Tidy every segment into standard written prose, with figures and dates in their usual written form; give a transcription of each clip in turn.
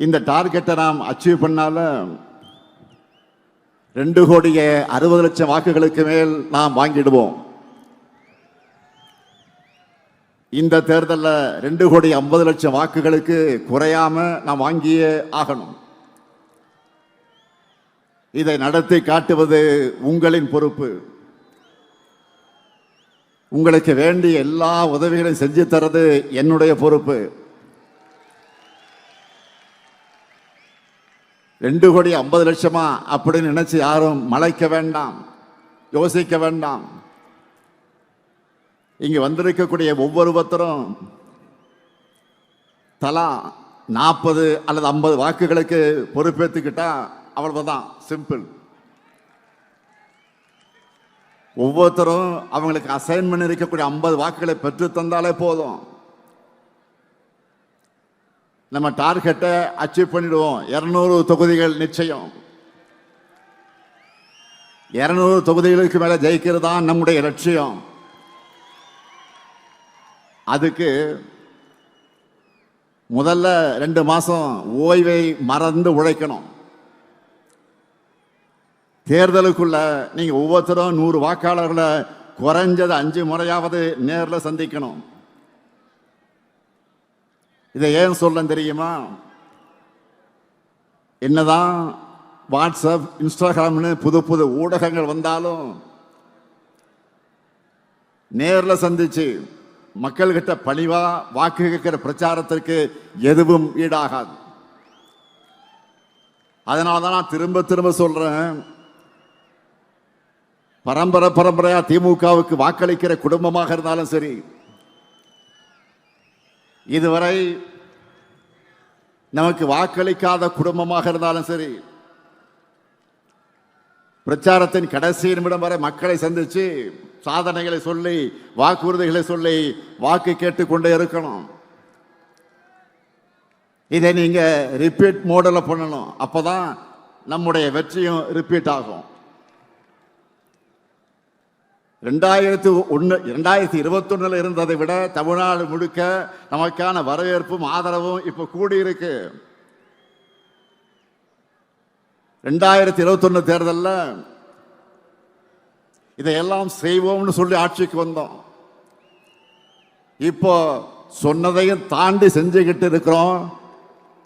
இந்த டார்கெட்டை நாம் அச்சீவ் பண்ணால 2,60,00,000 வாக்குகளுக்கு மேல் நாம் வாங்கிடுவோம். இந்த தேர்தலில் 2,50,00,000 வாக்குகளுக்கு குறையாம நாம் வாங்கியே ஆகணும். இதை நடத்தி காட்டுவது உங்களின் பொறுப்பு. உங்களுக்கு வேண்டிய எல்லா உதவிகளையும் செஞ்சு தரது என்னுடைய பொறுப்பு. 2,50,00,000 அப்படின்னு நினைச்சு யாரும் மலைக்க வேண்டாம், யோசிக்க வேண்டாம். இங்க வந்திருக்கக்கூடிய ஒவ்வொருத்தரும் தலா 40 அல்லது 50 வாக்குகளுக்கு பொறுப்பேற்றுக்கிட்டா அவ்வளவுதான், சிம்பிள். ஒவ்வொருத்தரும் அவங்களுக்கு அசைன் பண்ணி இருக்கக்கூடிய 50 வாக்குகளை பெற்று தந்தாலே போதும். நம்ம டார்கெட்டை அச்சீவ் பண்ணிடுவோம். 200 தொகுதிகள் நிச்சயம். 200 தொகுதிகளுக்கு மேல ஜெயிக்கிறது தான் நம்முடைய லட்சியம். அதுக்கு முதல்ல 2 மாசம் ஓய்வை மறந்து உழைக்கணும். தேர்தலுக்குள்ள நீங்க ஒவ்வொருத்தரும் 100 வாக்காளர்களை குறைஞ்சது 5 முறையாவது நேரில் சந்திக்கணும். இதை ஏன் சொல்ல தெரியுமா? என்னதான் வாட்ஸ்அப், இன்ஸ்டாகிராம்னு புது புது ஊடகங்கள் வந்தாலும் நேரில் சந்திச்சு மக்கள்கிட்ட பணிவா வாக்கு கேட்கிற பிரச்சாரத்திற்கு எதுவும் ஈடாகாது. அதனாலதான் நான் திரும்ப திரும்ப சொல்றேன், பரம்பரையா திமுகவுக்கு வாக்களிக்கிற குடும்பமாக இருந்தாலும் சரி, இதுவரை நமக்கு வாக்களிக்காத குடும்பமாக இருந்தாலும் சரி, பிரச்சாரத்தின் கடைசி நிமிடம் வரை மக்களை சந்திச்சு சாதனைகளை சொல்லி வாக்குறுதிகளை சொல்லி வாக்கு கேட்டுக்கொண்டே இருக்கணும். இதை நீங்க ரிப்பீட் மோடில் பண்ணணும். அப்பதான் நம்முடைய வெற்றியும் ரிப்பீட் ஆகும். 2021 இருந்ததை விட தமிழ்நாடு முழுக்க நமக்கான வரவேற்பும் ஆதரவும் இப்ப கூடியிருக்கு. 2021 தேர்தலில் இதையெல்லாம் செய்வோம்னு சொல்லி ஆட்சிக்கு வந்தோம். இப்போ சொன்னதையும் தாண்டி செஞ்சுக்கிட்டு இருக்கிறோம்.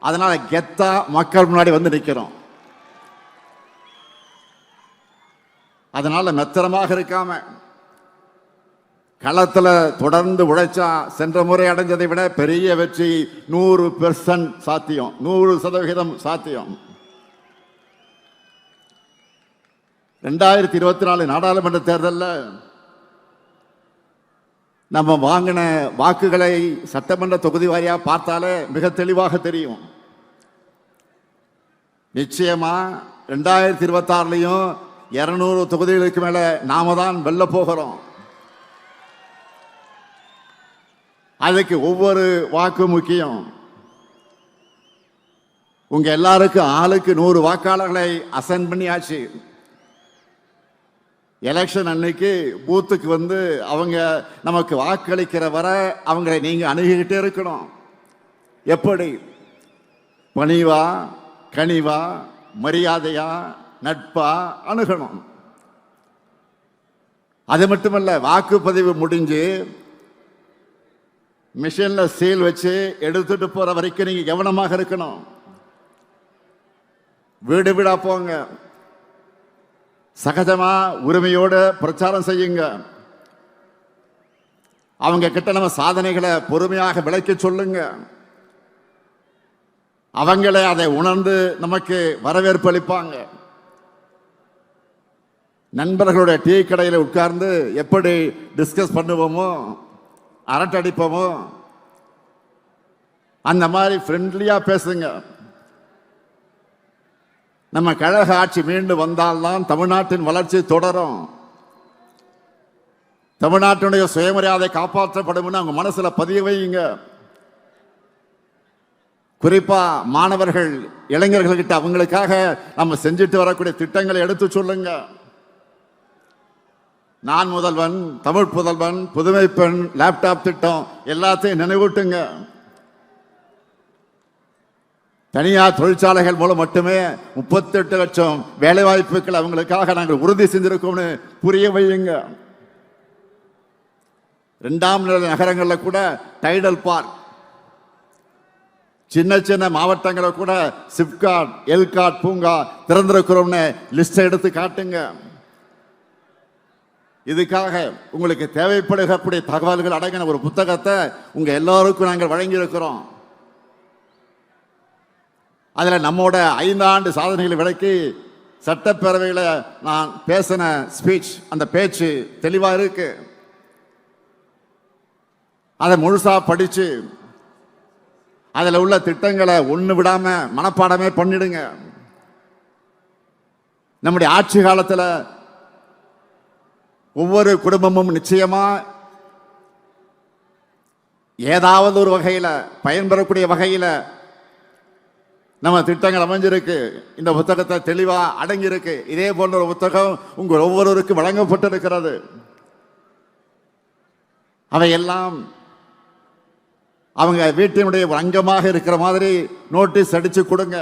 அதனால கெத்தா மக்கள் முன்னாடி வந்து நிற்கிறோம். அதனால மெத்தனமாக இருக்காம களத்தில் தொடர்ந்து உழைச்சா சென்ற முறை அடைஞ்சதை விட பெரிய வெற்றி 100% சாத்தியம், 100% சாத்தியம். 2024 நாடாளுமன்ற தேர்தலில் நம்ம வாங்கின வாக்குகளை சட்டமன்ற தொகுதி வாரியா பார்த்தாலே மிக தெளிவாக தெரியும். நிச்சயமா 2026 200 தொகுதிகளுக்கு மேல நாம தான் வெல்ல போகிறோம். அதுக்கு ஒவ்வொரு வாக்கு முக்கியம். உங்க எல்லாருக்கும் ஆளுக்கு 100 வாக்காளர்களை அசைன் பண்ணியாச்சு. எலெக்ஷன் அன்னைக்கு பூத்துக்கு வந்து அவங்க நமக்கு வாக்களிக்கிற வரை அவங்களை நீங்க அணுகிக்கிட்டே இருக்கணும். எப்படி? பணிவா, கனிவா, மரியாதையா, நட்பா அணுகணும். அது மட்டுமல்ல, வாக்குப்பதிவு முடிஞ்சு மிஷின்ல சீல் வச்சு எடுத்துட்டு போற வரைக்கும் நீங்க கவனமாக இருக்கணும். வீடு வீடா போங்க, சகஜமா உரிமையோடு பிரச்சாரம் செய்யுங்க. அவங்க கிட்ட நம்ம சாதனைகளை பொறுமையாக விளக்கி சொல்லுங்க. அவங்களே அதை உணர்ந்து நமக்கு வரவேற்பு அளிப்பாங்க. நண்பர்களுடைய டீ கடையில் உட்கார்ந்து எப்படி டிஸ்கஸ் பண்ணுவோமோ, அரட்டை அடிப்போமோ, அந்த மாதிரி ஃப்ரெண்ட்லியா பேசுங்க. நம்ம கழக ஆட்சி மீண்டும் வந்தால்தான் தமிழ்நாட்டின் வளர்ச்சி தொடரும். தமிழ்நாட்டினுடைய சுயமரியாதை காப்பாற்றப்படும். அவங்க மனசுல பதிய வையுங்க. குறிப்பா மாணவர்கள், இளைஞர்கள்கிட்ட அவங்களுக்காக நம்ம செஞ்சுட்டு வரக்கூடிய திட்டங்களை எடுத்து சொல்லுங்க. நான் முதல்வன், தமிழ் புதல்வன், புதுமை பெண், லேப்டாப் திட்டம் எல்லாத்தையும் நினைவூட்டுங்க. தனியார் தொழிற்சாலைகள் மூலம் மட்டுமே 38 லட்சம் வேலை வாய்ப்புகள் அவங்களுக்காக நாங்கள் உறுதி செஞ்சிருக்கோம்னு புரிய வையுங்க. 2ஆம் நிலை நகரங்களில் கூட டைடல் பார்க், சின்ன சின்ன மாவட்டங்களில் கூட சிப்காட், எல்காட் பூங்கா திறந்திருக்கிறோம்னு லிஸ்ட் எடுத்து காட்டுங்க. இதுக்காக உங்களுக்கு தேவைப்படுகக்கூடிய தகவல்கள் அடங்கின ஒரு புத்தகத்தை உங்க எல்லாருக்கும் நாங்கள் வழங்கி இருக்கிறோம். அதில் நம்மோட 5 ஆண்டு சாதனைகளை விளக்கி சட்டப்பேரவையில் நான் பேசின ஸ்பீச், அந்த பேச்சு தெளிவாக இருக்கு. அதை முழுசா படிச்சு அதில் உள்ள திட்டங்களை ஒன்று விடாம மனப்பாடமே பண்ணிடுங்க. நம்முடைய ஆட்சி காலத்தில் ஒவ்வொரு குடும்பமும் நிச்சயமா ஏதாவது ஒரு வகையில் பயன்பெறக்கூடிய வகையில் நம்ம திட்டங்கள் அமைஞ்சிருக்கு. இந்த புத்தகத்தை தெளிவா அடங்கியிருக்கு. இதே போன்ற ஒரு புத்தகம் உங்கள் ஒவ்வொருவருக்கும் வழங்கப்பட்டிருக்கிறது. அவையெல்லாம் அவங்க வீட்டினுடைய அங்கமாக இருக்கிற மாதிரி நோட்டீஸ் அடிச்சு கொடுங்க.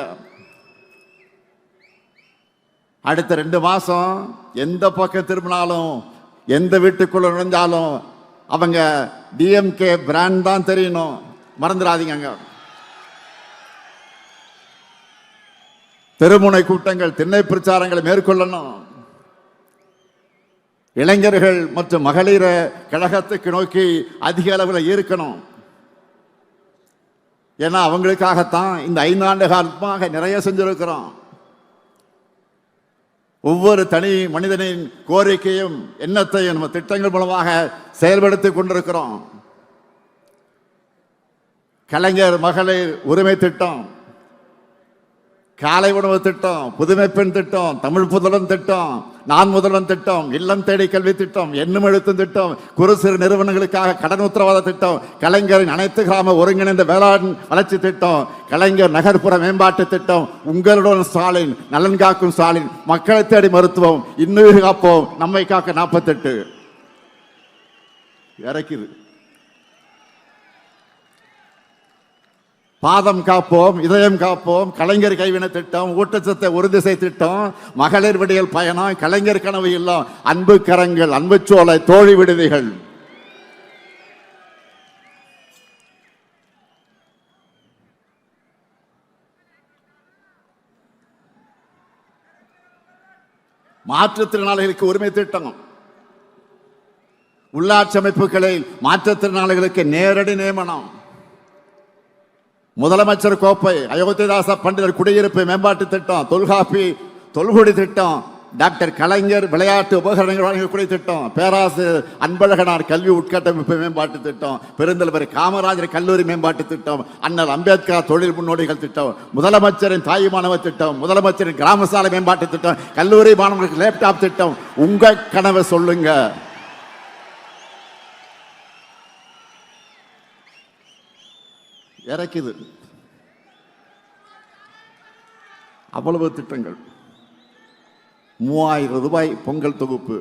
அடுத்த 2 மாசம் எந்த பக்கம் திரும்பினாலும், எந்த வீட்டுக்குள்ள நுழைஞ்சாலும் அவங்க டிஎம்கே பிராண்ட் தான் தெரியணும். மறந்துடாதீங்க. தெருமுனை கூட்டங்கள், திண்ணை பிரச்சாரங்களை மேற்கொள்ளணும். இளைஞர்கள் மற்றும் மகளிர கழகத்துக்கு நோக்கி அதிக அளவில் ஈர்க்கணும். ஏன்னா அவங்களுக்காகத்தான் இந்த 5 ஆண்டு காலமாக நிறைய செஞ்சிருக்கிறோம். ஒவ்வொரு தனி மனிதனின் கோரிக்கையும் எண்ணத்தையும் நம்ம திட்டங்கள் மூலமாக செயல்படுத்தி கொண்டிருக்கிறோம். கலைஞர் மகளிர் உரிமை திட்டம், காலை உணவு திட்டம், புதுமை பெண் திட்டம், தமிழ் புதல்வன் திட்டம், நான் முதல்வன் திட்டம், இல்லம் தேடி கல்வி திட்டம், எண்ணும் எழுத்தும் திட்டம், குறு சிறு நிறுவனங்களுக்காக கடன் உத்தரவாத திட்டம், கலைஞரின் அனைத்து கிராம ஒருங்கிணைந்த வேளாண் வளர்ச்சி திட்டம், கலைஞர் நகர்ப்புற மேம்பாட்டு திட்டம், உங்களுடன் ஸ்டாலின், நலன் காக்கும் ஸ்டாலின், மக்களை தேடி மருத்துவம், இன்னுயிர் காப்போம், நம்மை காக்க 48 இறக்குது. பாதம் காப்போம், இதயம் காப்போம், கலைஞர் கைவினை திட்டம், ஊட்டச்சத்தை உறுதிசை திட்டம், மகளிர் விடியல் பயணம், கலைஞர் கனவு இல்லம், அன்பு கரங்கள், அன்பு சோலை, தோழி விடுதிகள். மாற்றுத்திறனாளிகளுக்கு உரிமை திட்டம், உள்ளாட்சி அமைப்புகளில் மாற்றுத்திறனாளிகளுக்கு நேரடி நியமனம், முதலமைச்சர் கோப்பை, அயோத்திதாச பண்டிதர் குடியிருப்பு மேம்பாட்டு திட்டம், தொல்காப்பி தொல்குடி திட்டம், டாக்டர் கலைஞர் விளையாட்டு உபகரணங்கள் வழங்கக்கூடிய திட்டம், பேராசிரியர் அன்பழகனார் கல்வி உட்கட்டமைப்பு மேம்பாட்டு திட்டம், பெருந்தலைவர் காமராஜர் கல்லூரி மேம்பாட்டு திட்டம், அண்ணல் அம்பேத்கர் தொழில் முன்னோடிகள் திட்டம், முதலமைச்சரின் தாய் மாணவர் திட்டம், முதலமைச்சரின் கிராம சாலை மேம்பாட்டு திட்டம், கல்லூரி மாணவர்களுக்கு லேப்டாப் திட்டம். உங்க கனவை சொல்லுங்க. இறக்குது அவ்வளவு திட்டங்கள். 3000 ரூபாய் பொங்கல் தொகுப்பு,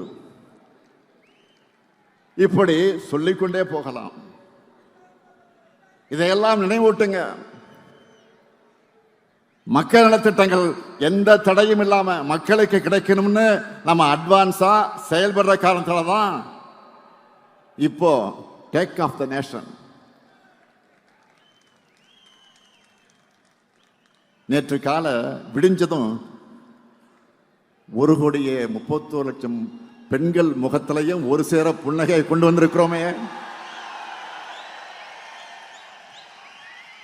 இப்படி சொல்லிக்கொண்டே போகலாம். இதையெல்லாம் நினைவூட்டுங்க. மக்கள் நலத்திட்டங்கள் எந்த தடையும் இல்லாம மக்களுக்கு கிடைக்கணும்னு நம்ம அட்வான்ஸா செயல்படுற காரணத்தால தான் இப்போ டேக் ஆஃப் த நேஷன். நேற்று கால விடிஞ்சதும் 1,31,00,000 பெண்கள் முகத்திலையும் ஒரு சேர புன்னகை கொண்டு வந்திருக்கிறோமே.